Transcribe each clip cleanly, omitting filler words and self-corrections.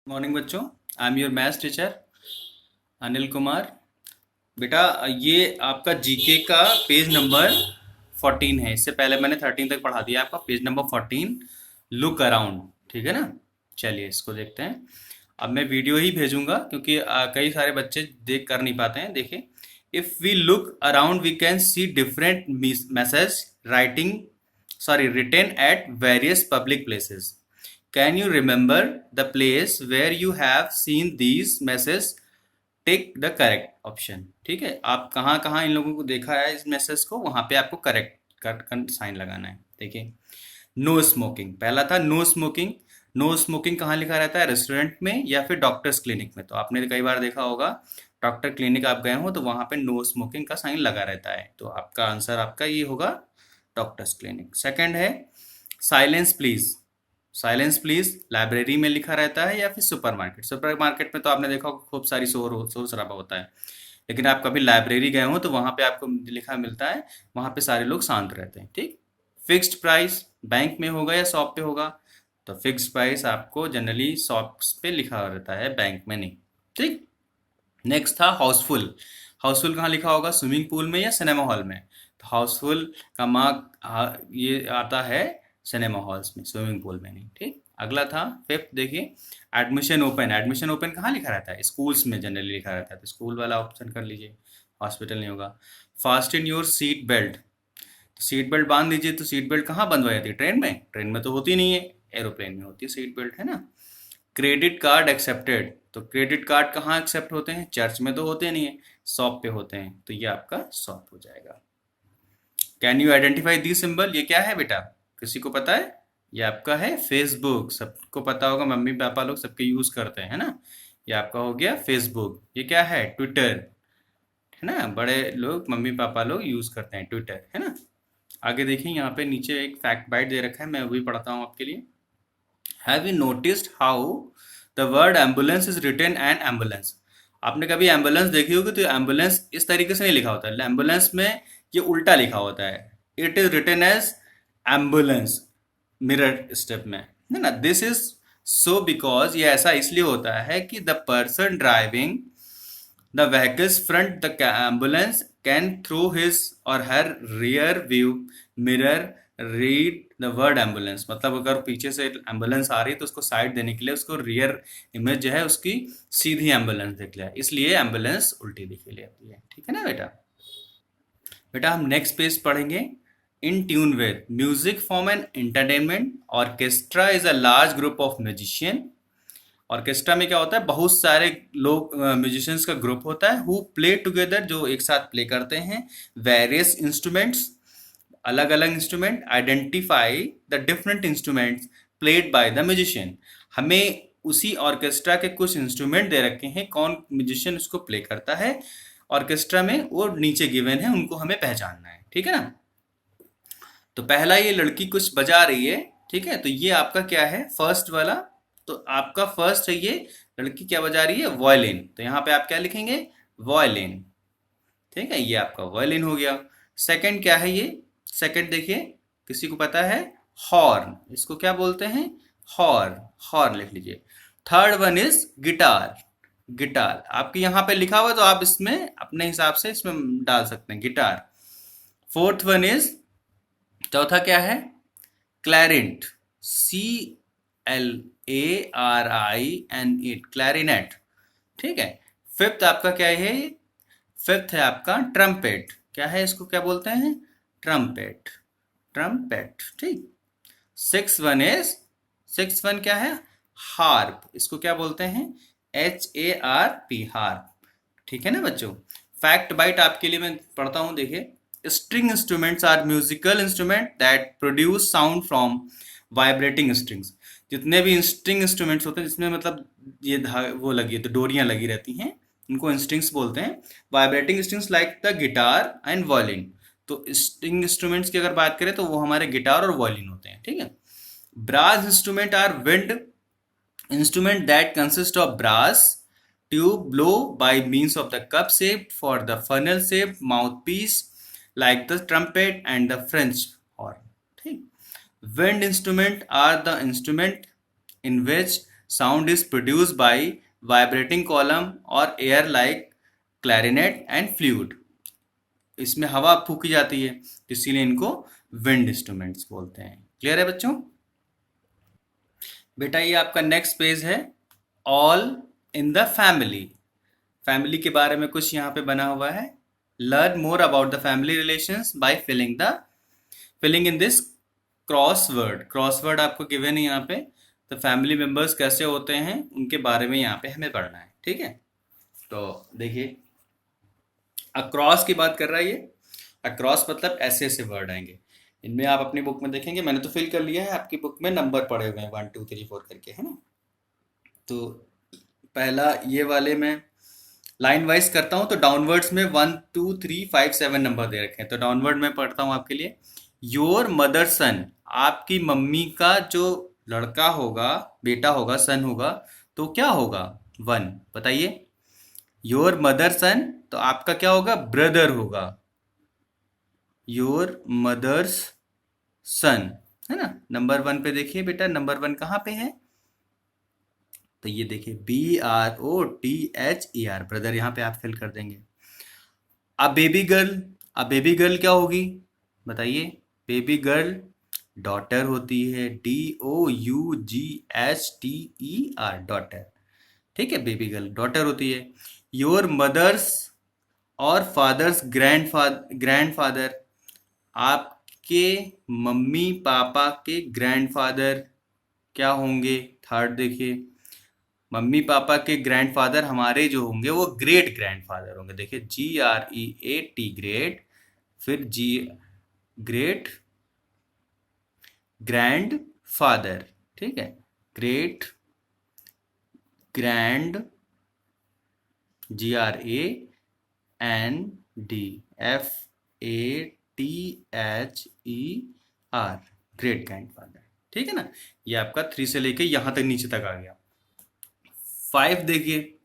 Morning बच्चों। I am your maths teacher Anil Kumar. बेटा, ये आपका जीके का पेज नंबर 14 है। इससे पहले मैंने 13 तक पढ़ा दिया आपका। Page number 14, look around. ठीक है ना। चलिए इसको देखते हैं। अब मैं वीडियो ही भेजूंगा क्योंकि कई सारे बच्चे देख कर नहीं पाते हैं। देखिए, if we look around we can see different message writing sorry written at various public places. Can you remember the place where you have seen these messages? Take the correct option। ठीक है, आप कहाँ कहाँ इन लोगों को देखा है इस मैसेज को, वहां पे आपको करेक्ट कर साइन लगाना है। देखिए, नो स्मोकिंग पहला था। नो स्मोकिंग, नो स्मोकिंग कहाँ लिखा रहता है? रेस्टोरेंट में या फिर डॉक्टर्स क्लिनिक में। तो आपने कई बार देखा होगा, डॉक्टर क्लिनिक आप गए हो तो वहां पे नो स्मोकिंग का साइन लगा रहता है। तो आपका आंसर आपका ये होगा, डॉक्टर्स क्लिनिक। सेकंड है silence please. Silence please library में लिखा रहता है या फिर सुपरमार्केट। सुपरमार्केट में तो आपने देखा होगा खूब सारी शोर शराबा होता है, लेकिन आप कभी लाइब्रेरी गए हो तो वहां पे आपको लिखा मिलता है, वहां पे सारे लोग शांत रहते हैं। ठीक। फिक्स्ड प्राइस बैंक में होगा या शॉप पे होगा? तो फिक्स्ड प्राइस आपको जनरली शॉप्स पे लिखा रहता है, बैंक में नहीं। ठीक। नेक्स्ट था हाउसफुल। हाउसफुल कहाँ लिखा होगा? स्विमिंग पूल में या सिनेमा हॉल में? तो हाउसफुल का मार्क ये आता है सिनेमा हॉल्स में, स्विमिंग पूल में नहीं। ठीक। अगला था फिफ्थ। देखिए, एडमिशन ओपन। एडमिशन ओपन कहाँ लिखा रहता है? स्कूल्स में जनरली लिखा रहता है, तो स्कूल वाला ऑप्शन कर लीजिए, हॉस्पिटल नहीं होगा। Fast in your seat belt. तो सीट बेल्ट बांध दीजिए। तो सीट बेल्ट कहाँ बंधवाई जाती है? ट्रेन में? ट्रेन में तो होती नहीं है, एरोप्लेन में होती है सीट बेल्ट, है ना। Credit card accepted. तो क्रेडिट कार्ड कहाँ एक्सेप्ट होते हैं? चर्च में तो होते नहीं है, शॉप पे होते हैं। तो ये आपका शॉप हो जाएगा। Can you identify the symbol? ये क्या है बेटा, किसी को पता है? ये आपका है फेसबुक। सबको पता होगा, मम्मी पापा लोग सबके यूज करते हैं, है ना। ये आपका हो गया फेसबुक। ये क्या है? ट्विटर, है ना। बड़े लोग, मम्मी पापा लोग यूज करते हैं ट्विटर, है ना। आगे देखिए, यहाँ पे नीचे एक फैक्ट बाइट दे रखा है, मैं वही पढ़ता हूँ आपके लिए। Have you noticed how the word ambulance is written an ambulance? आपने कभी एम्बुलेंस देखी होगी तो एम्बुलेंस इस तरीके से नहीं लिखा होता है। एम्बुलेंस में ये उल्टा लिखा होता है। It is written as ambulance, mirror step में, है ना। दिस इज सो बिकॉज, ये ऐसा इसलिए होता है कि the person driving the vehicle's front the ambulance can through his or her rear view mirror read the word ambulance। मतलब अगर पीछे से एम्बुलेंस आ रही है तो उसको साइड देने के लिए उसको रियर इमेज जो है उसकी सीधी एम्बुलेंस दिख जाए, इसलिए एम्बुलेंस उल्टी दिखी जाती है। ठीक है ना बेटा। बेटा, हम नेक्स्ट पेज पढ़ेंगे। In tune with music form and entertainment. Orchestra is a large group of musician. Orchestra में क्या होता है? बहुत सारे लोग, म्यूजिशियंस का ग्रुप होता है, हु प्ले टुगेदर, जो एक साथ प्ले करते हैं। वेरियस इंस्ट्रूमेंट्स, अलग अलग instrument. Identify the different instruments played by the musician. हमें उसी ऑर्केस्ट्रा के कुछ इंस्ट्रूमेंट दे रखे हैं, कौन म्यूजिशियन उसको प्ले करता है ऑर्केस्ट्रा में, वो नीचे गिवन है, उनको हमें पहचानना है। ठीक है ना। तो पहला, ये लड़की कुछ बजा रही है। ठीक है, तो ये आपका क्या है? फर्स्ट वाला। तो आपका फर्स्ट है ये, लड़की क्या बजा रही है? वायलिन। तो यहाँ पे आप क्या लिखेंगे? वायलिन। ठीक है, ये आपका वायलिन हो गया। सेकंड क्या है ये? सेकंड देखिए, किसी को पता है? हॉर्न। इसको क्या बोलते हैं? हॉर्न। हॉर्न लिख लीजिए। Third one is guitar. Guitar आपके यहाँ पे लिखा हुआ है, तो आप इसमें अपने हिसाब से इसमें डाल सकते हैं, गिटार। फोर्थ वन इज, चौथा क्या है? Clarinet. C L A R I N E T, clarinet. ठीक है। फिफ्थ आपका क्या है? फिफ्थ है आपका ट्रम्पेट। क्या है, इसको क्या बोलते हैं? ट्रम्पेट। ट्रम्पेट। ठीक। Six one is, six one क्या है? हार्प। इसको क्या बोलते हैं? HARP, harp. ठीक है ना बच्चों। फैक्ट बाइट आपके लिए मैं पढ़ता हूं, देखिए। String instruments are musical instrument that produce sound from vibrating strings. जितने भी स्ट्रिंग इंस्ट्रूमेंट्स होते हैं जिसमें मतलब ये वो लगी है, तो डोरियां लगी रहती हैं, उनको स्ट्रिंग्स बोलते हैं। Vibrating strings like the guitar and violin. तो स्ट्रिंग इंस्ट्रूमेंट्स की अगर बात करें तो वो हमारे गिटार और वायलिन होते हैं। ठीक है। Brass instrument are wind instrument that consist of brass tube blow by means of the cup shaped for the funnel shaped mouthpiece like the trumpet and the French horn. ठीक। Wind instrument are the instrument in which sound is produce by vibrating column और air like clarinet and fluid. इसमें हवा फूकी जाती है, इसीलिए इनको wind instruments बोलते हैं। क्लियर है बच्चों? बेटा ये आपका नेक्स्ट पेज है, all in the family. Family के बारे में कुछ यहाँ पे बना हुआ है। Learn more about the family relations by filling in this crossword. Crossword आपको गिवन है यहाँ पे। तो फैमिली मेंबर्स कैसे होते हैं उनके बारे में यहाँ पे हमें पढ़ना है। ठीक है, तो देखिए अक्रॉस की बात कर रहा है ये। अक्रॉस मतलब ऐसे ऐसे वर्ड आएंगे। इनमें आप अपनी बुक में देखेंगे, मैंने तो फिल कर लिया है, आपकी बुक में नंबर पड़े हुए हैं 1 2 3 4 करके, है ना। तो पहला ये वाले में लाइन वाइज करता हूँ, तो डाउनवर्ड्स में 1 2 3 5 7 नंबर दे रखे हैं। तो डाउनवर्ड में पढ़ता हूँ आपके लिए। योर मदर सन, आपकी मम्मी का जो लड़का होगा, बेटा होगा, सन होगा, तो क्या होगा? 1। बताइए। योर मदर सन, तो आपका क्या होगा? ब्रदर होगा। योर मदर्स सन, है ना। नंबर 1 पे देखिए बेटा, नंबर 1 कहाँ पे है? तो ये देखिए BROTHER, ब्रदर यहाँ पे आप फिल कर देंगे। अब बेबी गर्ल, अब बेबी गर्ल क्या होगी? बताइए। बेबी गर्ल डॉटर होती है, DOUGHTER, डॉटर। ठीक है, बेबी गर्ल डॉटर होती है। योर मदर्स और फादर्स ग्रैंडफादर, आपके मम्मी पापा के ग्रैंडफादर क्या होंगे? 3rd देखिए, मम्मी पापा के ग्रैंडफादर हमारे जो होंगे वो ग्रेट ग्रैंडफादर होंगे। देखिए GREAT, ग्रेट, फिर ग्रेट ग्रैंड फादर। ठीक है, great grand GRANDFATHER, great grandfather. ठीक है ना। ये आपका 3 से लेके यहां तक नीचे तक आ गया। 5 देखिए,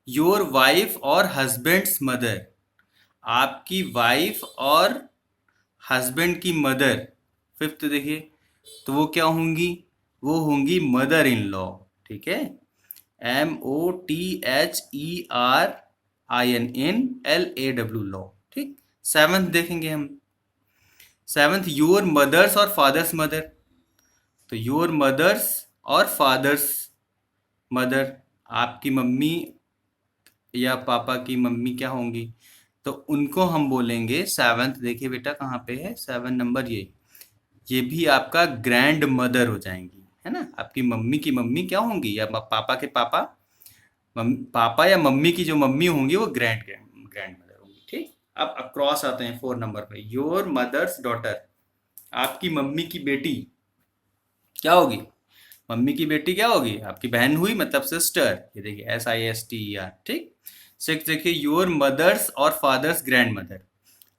योर वाइफ और हस्बैंड्स मदर, आपकी वाइफ और हस्बैंड की मदर। 5th देखिए, तो वो क्या होंगी? वो होंगी मदर इन लॉ। ठीक है, MOTHERINLAW, लॉ। ठीक। 7th देखेंगे हम। 7th योर मदर्स और फादर्स मदर, तो योर मदर्स और फादर्स मदर, आपकी मम्मी या पापा की मम्मी क्या होंगी? तो उनको हम बोलेंगे 7th। देखिए बेटा कहाँ पे है 7 नंबर, ये भी आपका ग्रैंड मदर हो जाएंगी, है ना। आपकी मम्मी की मम्मी क्या होंगी? या पापा के पापा, पापा या मम्मी की जो मम्मी होंगी वो ग्रैंड ग्रैंड मदर होंगी। ठीक। अब अक्रॉस आते हैं 4 नंबर पे। योर मदर्स डॉटर, आपकी मम्मी की बेटी क्या होगी? मम्मी की बेटी क्या होगी? आपकी बहन हुई, मतलब सिस्टर। ये देखिए SISTER। ठीक। 6 देखिए, योर मदर्स और फादर्स ग्रैंड मदर,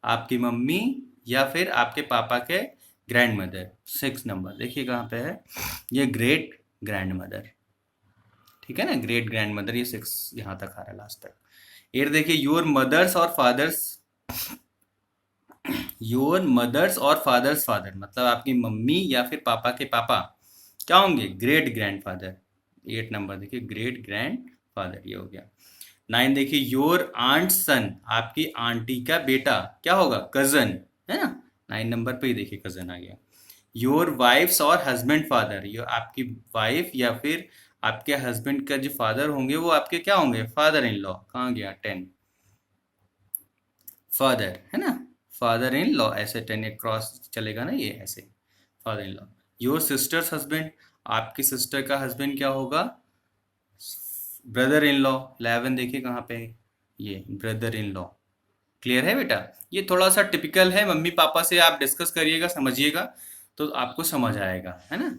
आपकी मम्मी या फिर आपके पापा के ग्रैंड मदर। 6 नंबर देखिए कहाँ पे है, ये ग्रेट ग्रैंड मदर। ठीक है ना, ग्रेट ग्रैंड मदर। ये 6 यहाँ तक आ रहा है लास्ट तक। 8 देखिए, योर मदर्स और फादर्स फादर, मतलब आपकी मम्मी या फिर पापा के पापा क्या होंगे? Great grand father. 8 नंबर देखिए, ग्रेट ग्रैंड फादर, ये हो गया। 9 देखिए, योर आंट सन, आपकी आंटी का बेटा क्या होगा? कजन, है ना। 9 नंबर पे ही देखिए कजन आ गया। योर वाइफ्स और हस्बैंड फादर, ये आपकी वाइफ या फिर आपके हस्बैंड का जो फादर होंगे वो आपके क्या होंगे? Father in law. कहाँ गया? 10 फादर, है ना। फादर इन लॉ, ऐसे 10 क्रॉस चलेगा ना, ये ऐसे father in law. Your sisters husband, आपकी सिस्टर का हस्बैंड क्या होगा? Brother in law. 11 देखिए कहाँ पे है, ये ब्रदर इन लॉ। क्लियर है बेटा? ये थोड़ा सा टिपिकल है, मम्मी पापा से आप डिस्कस करिएगा, समझिएगा, तो आपको समझ आएगा, है ना।